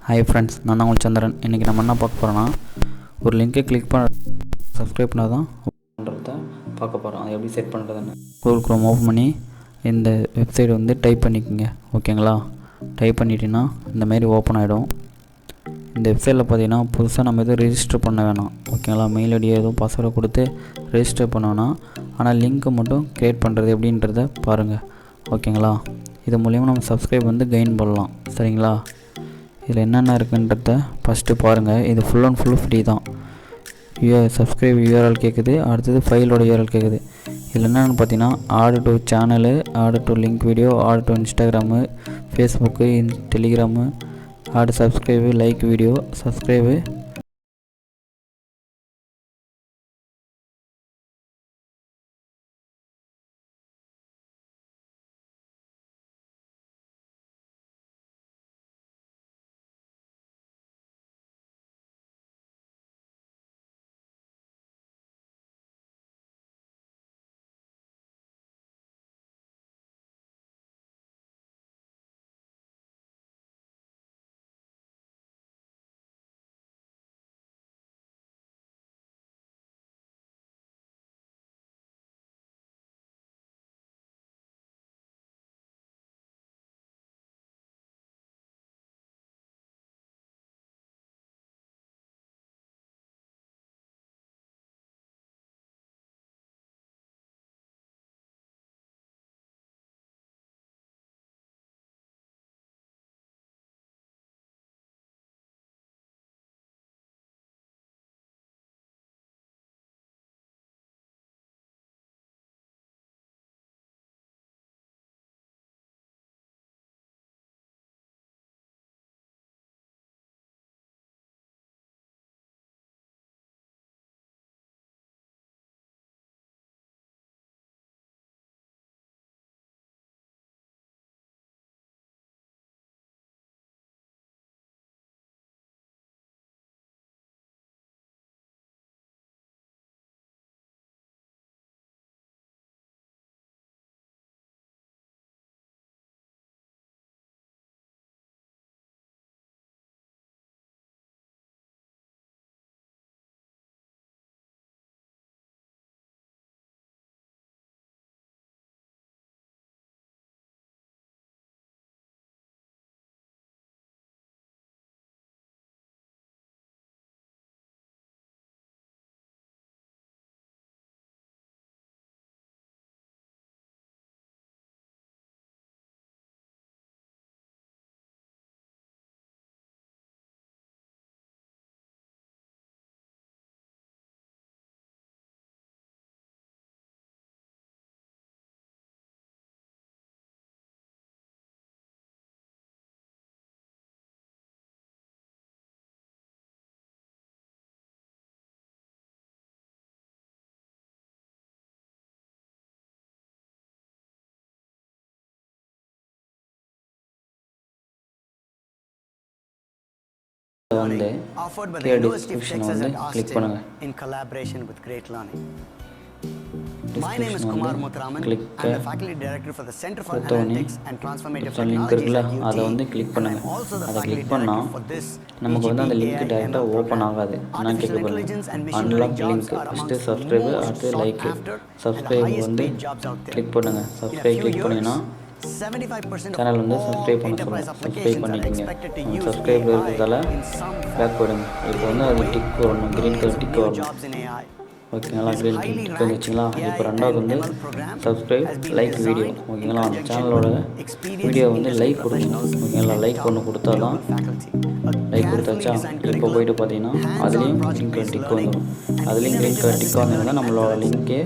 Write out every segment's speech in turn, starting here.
Hi friends, நான் தான் உங்கள் சந்திரன். இன்றைக்கி நம்ம என்ன பார்க்க போகிறோன்னா, ஒரு லிங்க்கை கிளிக் பண்ண சப்ஸ்கிரைப் பண்ணால் தான் பண்ணுறத பார்க்க போகிறோம். அதை எப்படி செட் பண்ணுறதுன்னு கூகுள் க்ரோம் ஓப்பன் பண்ணி இந்த வெப்சைட் வந்து டைப் பண்ணிக்கோங்க. ஓகேங்களா? டைப் பண்ணிட்டீங்கன்னா இந்தமாரி ஓப்பன் ஆகிடும். இந்த வெப்சைட்டில் பார்த்தீங்கன்னா புதுசாக நம்ம எதுவும் ரெஜிஸ்டர் பண்ண வேணாம். ஓகேங்களா? மெயில் ஐடியா எதுவும் பாஸ்வேர்டை கொடுத்து ரெஜிஸ்டர் பண்ணோன்னா, ஆனால் லிங்க்கை மட்டும் க்ரியேட் பண்ணுறது எப்படின்றத பாருங்கள். ஓகேங்களா? இது மூலிமா நம்ம சப்ஸ்கிரைப் வந்து கெயின் பண்ணலாம். சரிங்களா? இதில் என்னென்ன இருக்குன்றத ஃபஸ்ட்டு பாருங்கள். இது ஃபுல் அண்ட் ஃபுல்லு ஃப்ரீ தான். சப்ஸ்கிரைப் யூஆர்எல் கேட்குது, அடுத்தது ஃபைலோட யூஆர்எல் கேட்குது. இதில் என்னென்னு பார்த்தீங்கன்னா, add to channel, add to link video, add to Instagram, Facebook, Telegram, add subscribe, like video, subscribe, வந்து கீழே டிஸ்கிரிப்ஷனை வந்து கிளிக் பண்ணுங்கள். டிஸ்கிரிப்ஷன் வந்து கிளிக் கொடுத்தோடனே லிங்க் இருக்குல்ல, அதை வந்து கிளிக் பண்ணுங்கள். அதை கிளிக் பண்ணால் நமக்கு வந்து அந்த லிங்க் டேரெக்டாக ஓப்பன் ஆகாது. நான் கேட்க போகிறேன் அன்லாக் லிங்க். ஃபஸ்ட்டு சப்ஸ்கிரைபு, அடுத்து லைக்கு. சப்ஸ்கிரைப் வந்து கிளிக் பண்ணுங்கள். சப்ஸ்கிரைப் கிளிக் பண்ணிங்கன்னா சேனல் வந்து சப்ஸ்கிரைப் பண்ண சொல்லுங்கள். சப்ஸ்கிரைப் பண்ணிக்கோங்க. சப்ஸ்கிரைப் இருக்கிறதால பேக் போயிடுங்க. இப்போ வந்து அது டிக் வரணும், க்ரீன் கலர் டிக் வரணும். ஓகேங்களா? க்ரீன் கலர் டிக் வந்துச்சுங்களா? இப்போ ரெண்டாவது வந்து சப்ஸ்கிரைப் லைக் வீடியோ. ஓகேங்களா? அந்த சேனலோட வீடியோ வந்து லைக் கொடுக்கணும். ஓகேங்களா? லைக் ஒன்று கொடுத்தா தான் லைக் கொடுத்தாச்சா? இப்போ போய்ட்டு பார்த்தீங்கன்னா அதுலேயும் க்ரீன் கலர் டிக் வந்துடும். அதுலேயும் க்ரீன் கலர் டிக் வந்ததுன்னா நம்மளோட லிங்க்கே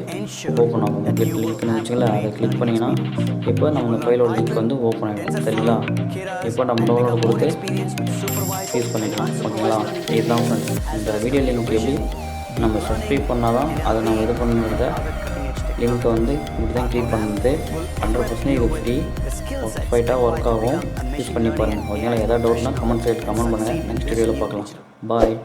ஓப்பன் ஆகும். கெட் லிங்க்னு வச்சுங்களா? அதை கிளிக் பண்ணிங்கன்னா இப்போ நம்ம ஃபைலோட லிங்க் வந்து ஓப்பன் ஆகிடும். சரிங்களா? இப்போ நம்ம டவுன்லோட் கொடுத்து யூஸ் பண்ணிக்கலாம். ஓகேங்களா? இதுதான் ஃப்ரெண்ட்ஸ். இந்த வீடியோ லிங்க் எப்படி நம்ம சப்ஸ்கிரைப் பண்ணால் தான் அதை நம்ம இது பண்ணுறத லிங்க்கை வந்து இப்படி தான் கிளிக் பண்ணுறது. 100% இது ஃப்ரீ, பர்ஃபெக்டாக ஒர்க் ஆகும். யூஸ் பண்ணி பாருங்கள். ஓகேங்களா? எதாவது டவுட்னா கமெண்ட் பண்ணுங்கள். நெக்ஸ்ட் வீடியோவில் பார்க்கலாம். பாய்.